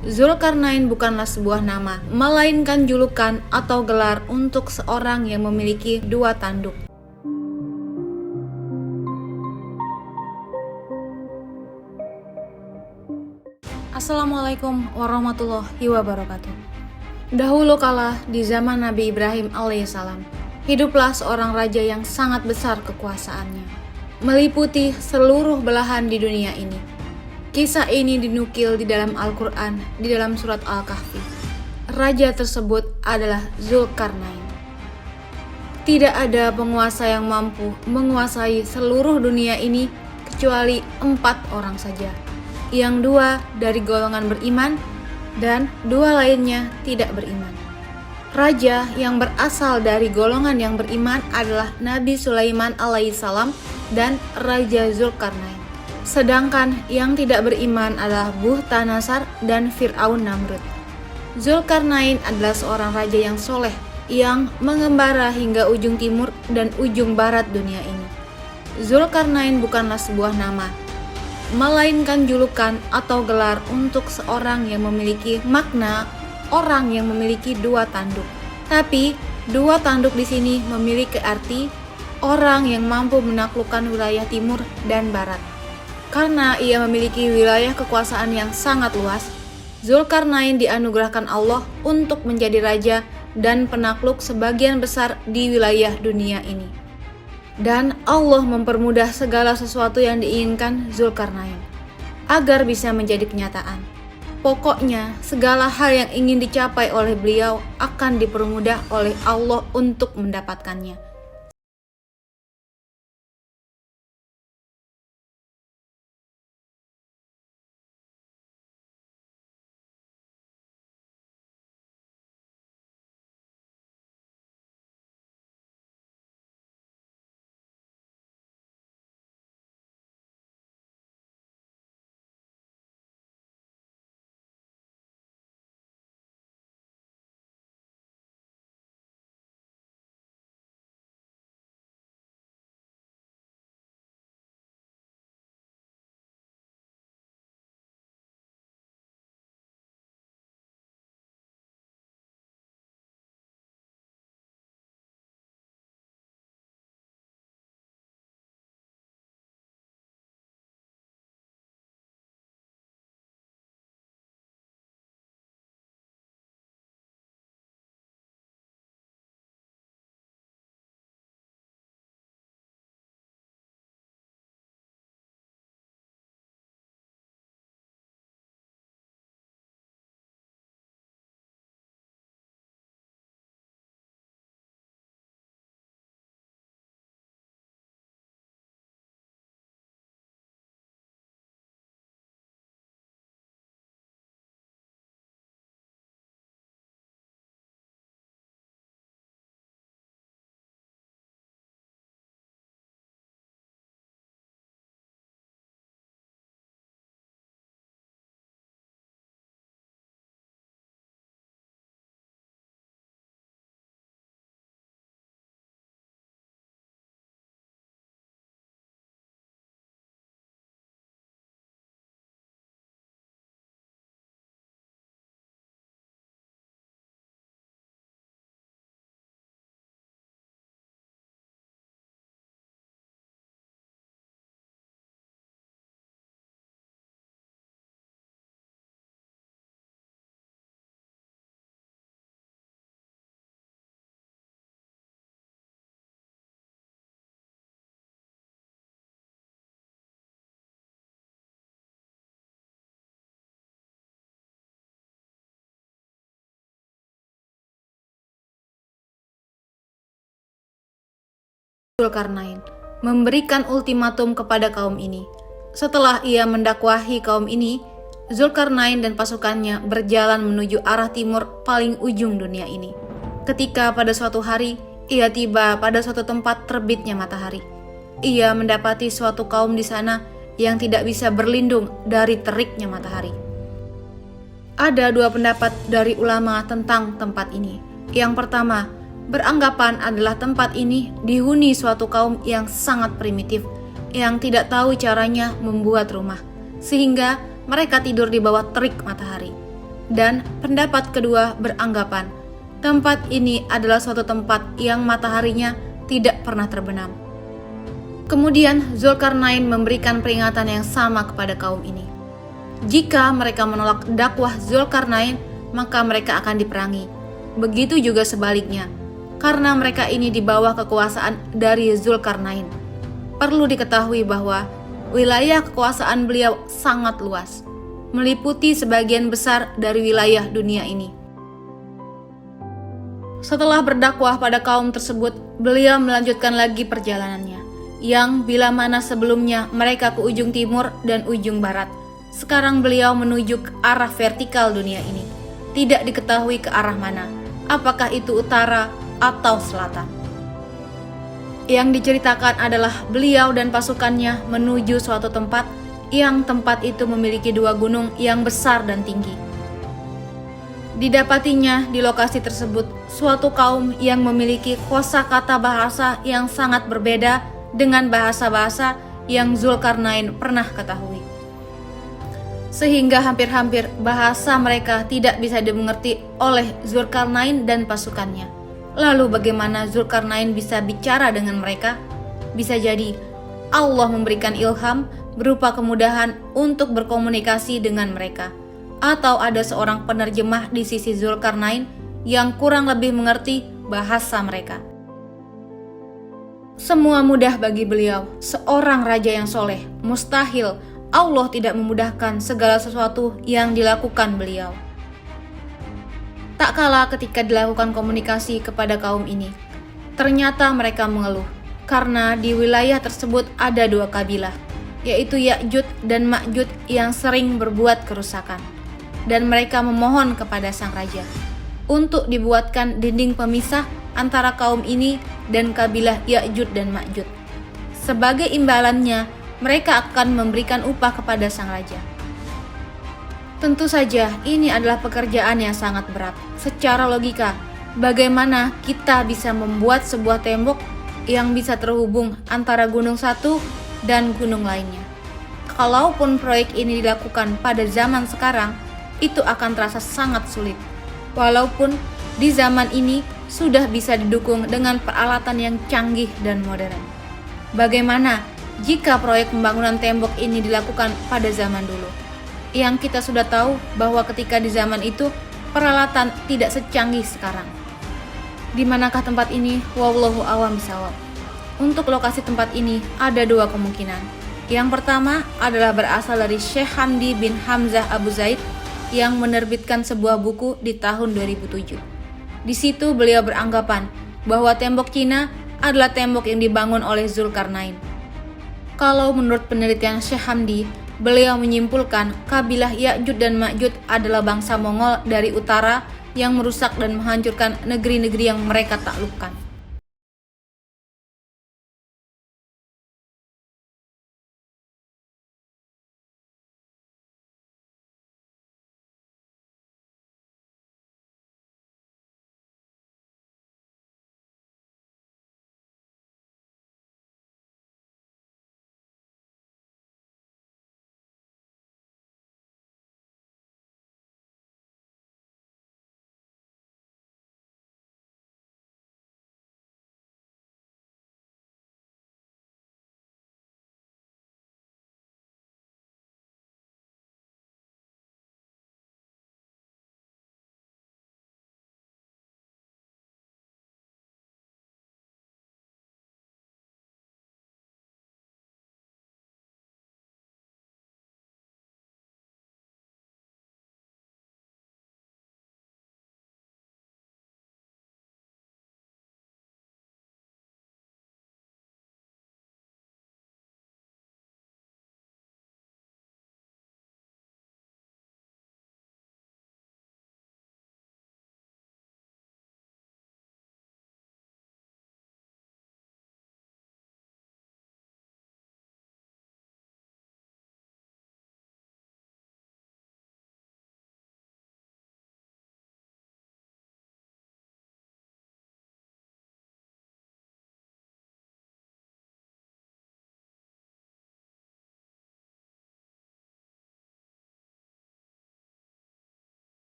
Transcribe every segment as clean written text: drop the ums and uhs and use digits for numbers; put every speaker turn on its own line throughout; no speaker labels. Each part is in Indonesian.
Zulkarnain bukanlah sebuah nama, melainkan julukan atau gelar untuk seorang yang memiliki dua tanduk. Assalamualaikum warahmatullahi wabarakatuh. Dahulu kala di zaman Nabi Ibrahim alaihissalam, hiduplah seorang raja yang sangat besar kekuasaannya, meliputi seluruh belahan di dunia ini. Kisah ini dinukil di dalam Al-Quran, di dalam surat Al-Kahfi. Raja tersebut adalah Zulkarnain. Tidak ada penguasa yang mampu menguasai seluruh dunia ini kecuali 4 orang saja, yang 2 dari golongan beriman dan 2 lainnya tidak beriman. Raja yang berasal dari golongan yang beriman adalah Nabi Sulaiman alaihissalam dan Raja Zulkarnain. Sedangkan yang tidak beriman adalah Bukhtanasar dan Fir'aun Namrud. Zulkarnain adalah seorang raja yang soleh, yang mengembara hingga ujung timur dan ujung barat dunia ini. Zulkarnain bukanlah sebuah nama, melainkan julukan atau gelar untuk seorang yang memiliki makna orang yang memiliki 2 tanduk. Tapi 2 tanduk di sini memiliki arti orang yang mampu menaklukkan wilayah timur dan barat. Karena ia memiliki wilayah kekuasaan yang sangat luas, Zulkarnain dianugerahkan Allah untuk menjadi raja dan penakluk sebagian besar di wilayah dunia ini. Dan Allah mempermudah segala sesuatu yang diinginkan Zulkarnain agar bisa menjadi kenyataan. Pokoknya, segala hal yang ingin dicapai oleh beliau akan dipermudah oleh Allah untuk mendapatkannya. Zulkarnain memberikan ultimatum kepada kaum ini. Setelah ia mendakwahi kaum ini, Zulkarnain dan pasukannya berjalan menuju arah timur paling ujung dunia ini. Ketika pada suatu hari ia tiba pada suatu tempat terbitnya matahari, ia mendapati suatu kaum di sana yang tidak bisa berlindung dari teriknya matahari. Ada 2 pendapat dari ulama tentang tempat ini. Yang pertama, beranggapan adalah tempat ini dihuni suatu kaum yang sangat primitif, yang tidak tahu caranya membuat rumah, sehingga mereka tidur di bawah terik matahari. Dan pendapat kedua beranggapan tempat ini adalah suatu tempat yang mataharinya tidak pernah terbenam. Kemudian Zulkarnain memberikan peringatan yang sama kepada kaum ini. Jika mereka menolak dakwah Zulkarnain, maka mereka akan diperangi. Begitu juga sebaliknya, karena mereka ini di bawah kekuasaan dari Zulkarnain. Perlu diketahui bahwa wilayah kekuasaan beliau sangat luas, meliputi sebagian besar dari wilayah dunia ini. Setelah berdakwah pada kaum tersebut, beliau melanjutkan lagi perjalanannya, yang bila mana sebelumnya mereka ke ujung timur dan ujung barat, sekarang beliau menuju ke arah vertikal dunia ini. Tidak diketahui ke arah mana, apakah itu utara atau selatan. Yang diceritakan adalah beliau dan pasukannya menuju suatu tempat yang tempat itu memiliki dua gunung yang besar dan tinggi. Didapatinya di lokasi tersebut suatu kaum yang memiliki kosakata bahasa yang sangat berbeda dengan bahasa-bahasa yang Zulkarnain pernah ketahui. Sehingga hampir-hampir bahasa mereka tidak bisa dimengerti oleh Zulkarnain dan pasukannya. Lalu bagaimana Zulkarnain bisa bicara dengan mereka? Bisa jadi Allah memberikan ilham berupa kemudahan untuk berkomunikasi dengan mereka. Atau ada seorang penerjemah di sisi Zulkarnain yang kurang lebih mengerti bahasa mereka. Semua mudah bagi beliau, seorang raja yang soleh. Mustahil Allah tidak memudahkan segala sesuatu yang dilakukan beliau. Tak kalah ketika dilakukan komunikasi kepada kaum ini, ternyata mereka mengeluh karena di wilayah tersebut ada dua kabilah, yaitu Ya'jud dan Ma'jud yang sering berbuat kerusakan. Dan mereka memohon kepada sang raja untuk dibuatkan dinding pemisah antara kaum ini dan kabilah Ya'jud dan Ma'jud. Sebagai imbalannya, mereka akan memberikan upah kepada sang raja. Tentu saja ini adalah pekerjaan yang sangat berat. Secara logika, bagaimana kita bisa membuat sebuah tembok yang bisa terhubung antara gunung satu dan gunung lainnya? Kalaupun proyek ini dilakukan pada zaman sekarang, itu akan terasa sangat sulit. Walaupun di zaman ini sudah bisa didukung dengan peralatan yang canggih dan modern. Bagaimana jika proyek pembangunan tembok ini dilakukan pada zaman dulu? Yang kita sudah tahu bahwa ketika di zaman itu peralatan tidak secanggih sekarang. Di manakah tempat ini? Wallahu a'lam bishawab. Untuk lokasi tempat ini ada dua kemungkinan. Yang pertama adalah berasal dari Syekh Hamdi bin Hamzah Abu Zaid yang menerbitkan sebuah buku di tahun 2007. Di situ beliau beranggapan bahwa tembok Cina adalah tembok yang dibangun oleh Zulkarnain. Kalau menurut penelitian Syekh Hamdi, beliau menyimpulkan kabilah Ya'jud dan Ma'jud adalah bangsa Mongol dari utara yang merusak dan menghancurkan negeri-negeri yang mereka taklukkan.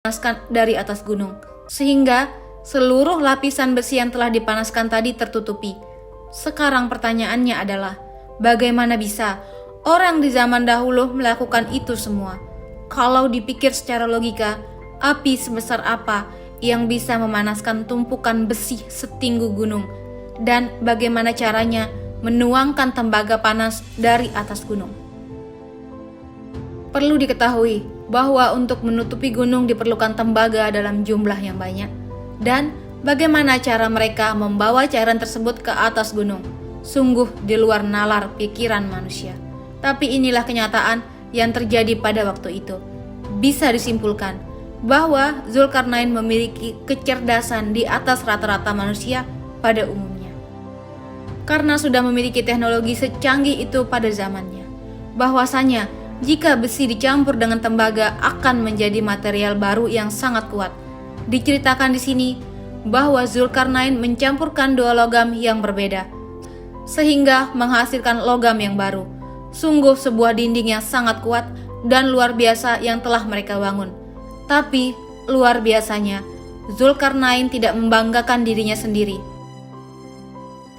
dipanaskan dari atas gunung, sehingga seluruh lapisan besi yang telah dipanaskan tadi tertutupi. Sekarang pertanyaannya adalah, bagaimana bisa orang di zaman dahulu melakukan itu semua? Kalau dipikir secara logika, api sebesar apa yang bisa memanaskan tumpukan besi setinggi gunung? Dan bagaimana caranya menuangkan tembaga panas dari atas gunung? Perlu diketahui bahwa untuk menutupi gunung diperlukan tembaga dalam jumlah yang banyak. Dan bagaimana cara mereka membawa cairan tersebut ke atas gunung? Sungguh di luar nalar pikiran manusia. Tapi inilah kenyataan yang terjadi pada waktu itu. Bisa disimpulkan bahwa Zulkarnain memiliki kecerdasan di atas rata-rata manusia pada umumnya. Karena sudah memiliki teknologi secanggih itu pada zamannya. Bahwasanya jika besi dicampur dengan tembaga akan menjadi material baru yang sangat kuat. Diceritakan di sini bahwa Zulkarnain mencampurkan dua logam yang berbeda, sehingga menghasilkan logam yang baru. Sungguh sebuah dinding yang sangat kuat dan luar biasa yang telah mereka bangun. Tapi luar biasanya, Zulkarnain tidak membanggakan dirinya sendiri.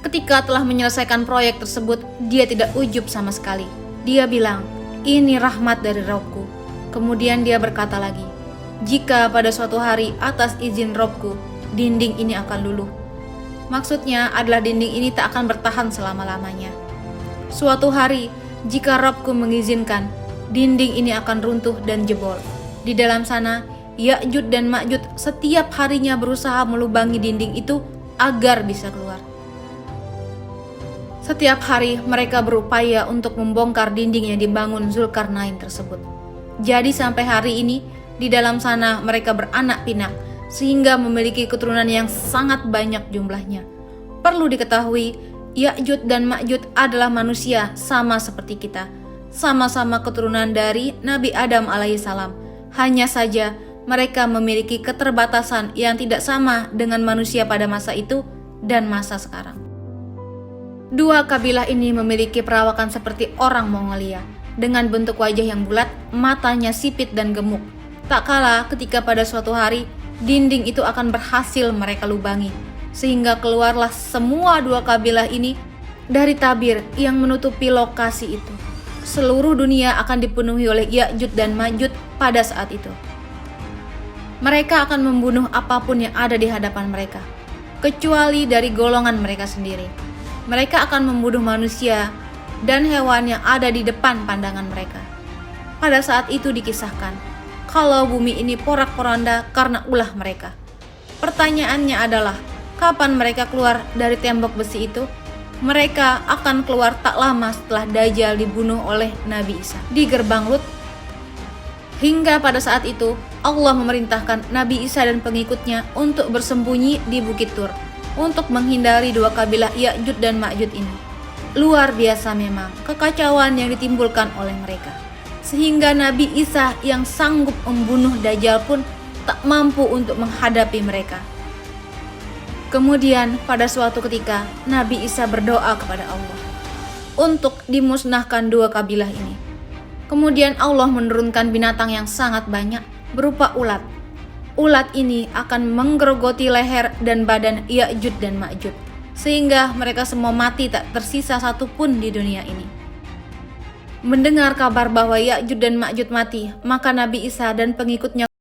Ketika telah menyelesaikan proyek tersebut, dia tidak ujub sama sekali. Dia bilang, "Ini rahmat dari Robku." Kemudian dia berkata lagi, "Jika pada suatu hari atas izin Robku, dinding ini akan luluh." Maksudnya adalah dinding ini tak akan bertahan selama-lamanya. Suatu hari, jika Robku mengizinkan, dinding ini akan runtuh dan jebol. Di dalam sana, Ya'juj dan Ma'juj setiap harinya berusaha melubangi dinding itu agar bisa keluar. Setiap hari mereka berupaya untuk membongkar dinding yang dibangun Zulkarnain tersebut. Jadi sampai hari ini di dalam sana mereka beranak pinak sehingga memiliki keturunan yang sangat banyak jumlahnya. Perlu diketahui, Ya'juj dan Ma'juj adalah manusia sama seperti kita, sama-sama keturunan dari Nabi Adam alaihissalam. Hanya saja mereka memiliki keterbatasan yang tidak sama dengan manusia pada masa itu dan masa sekarang. Dua kabilah ini memiliki perawakan seperti orang Mongolia, dengan bentuk wajah yang bulat, matanya sipit dan gemuk. Tak kalah ketika pada suatu hari, dinding itu akan berhasil mereka lubangi, sehingga keluarlah semua dua kabilah ini dari tabir yang menutupi lokasi itu. Seluruh dunia akan dipenuhi oleh Ya'juj dan Ma'juj pada saat itu. Mereka akan membunuh apapun yang ada di hadapan mereka, kecuali dari golongan mereka sendiri. Mereka akan membunuh manusia dan hewan yang ada di depan pandangan mereka. Pada saat itu dikisahkan, kalau bumi ini porak-poranda karena ulah mereka. Pertanyaannya adalah, kapan mereka keluar dari tembok besi itu? Mereka akan keluar tak lama setelah Dajjal dibunuh oleh Nabi Isa di gerbang Lut. Hingga pada saat itu, Allah memerintahkan Nabi Isa dan pengikutnya untuk bersembunyi di Bukit Tur, untuk menghindari dua kabilah Ya'juj dan Ma'juj ini. Luar biasa memang kekacauan yang ditimbulkan oleh mereka, sehingga Nabi Isa yang sanggup membunuh Dajjal pun tak mampu untuk menghadapi mereka. Kemudian pada suatu ketika Nabi Isa berdoa kepada Allah untuk dimusnahkan dua kabilah ini. Kemudian Allah menurunkan binatang yang sangat banyak berupa ulat. Ulat ini akan menggerogoti leher dan badan Ya'juj dan Ma'juj, sehingga mereka semua mati tak tersisa satupun di dunia ini. Mendengar kabar bahwa Ya'juj dan Ma'juj mati, maka Nabi Isa dan pengikutnya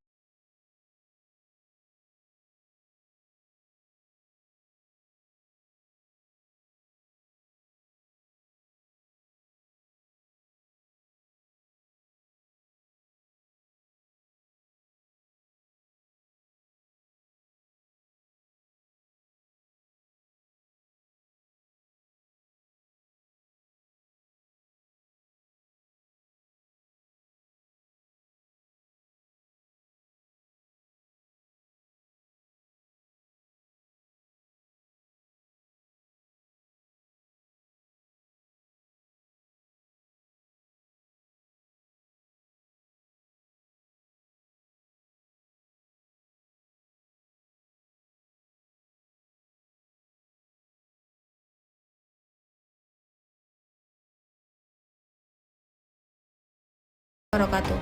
wabarakatuh.